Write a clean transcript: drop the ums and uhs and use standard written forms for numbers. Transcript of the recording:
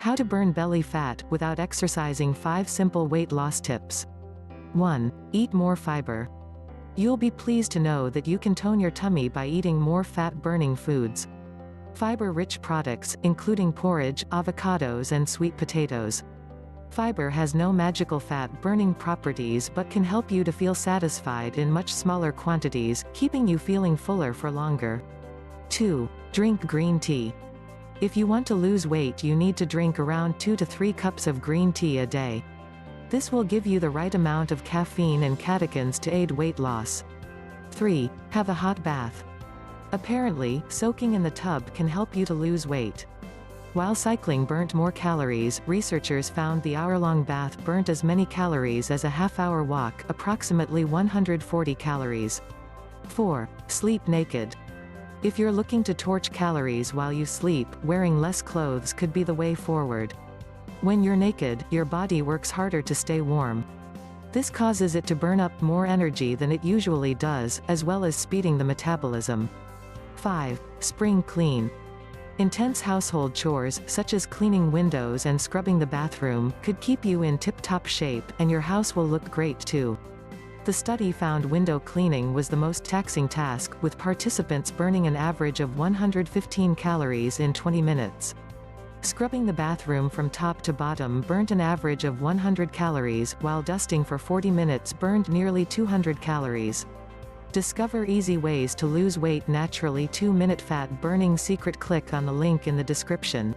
How to burn belly fat without exercising. 5 simple weight loss tips. 1. Eat more fiber. You'll be pleased to know that you can tone your tummy by eating more fat-burning foods. Fiber-rich products, including porridge, avocados and sweet potatoes. Fiber has no magical fat-burning properties but can help you to feel satisfied in much smaller quantities, keeping you feeling fuller for longer. 2. Drink green tea. If you want to lose weight, you need to drink around 2 to 3 cups of green tea a day. This will give you the right amount of caffeine and catechins to aid weight loss. 3. Have a hot bath. Apparently, soaking in the tub can help you to lose weight. While cycling burnt more calories, researchers found the hour-long bath burnt as many calories as a half-hour walk, approximately 140 calories. 4. Sleep naked. If you're looking to torch calories while you sleep, wearing less clothes could be the way forward. When you're naked, your body works harder to stay warm. This causes it to burn up more energy than it usually does, as well as speeding the metabolism. 5. Spring clean. Intense household chores, such as cleaning windows and scrubbing the bathroom, could keep you in tip-top shape, and your house will look great too. The study found window cleaning was the most taxing task, with participants burning an average of 115 calories in 20 minutes. Scrubbing the bathroom from top to bottom burnt an average of 100 calories, while dusting for 40 minutes burned nearly 200 calories. Discover easy ways to lose weight naturally. 2-minute fat burning secret. Click on the link in the description.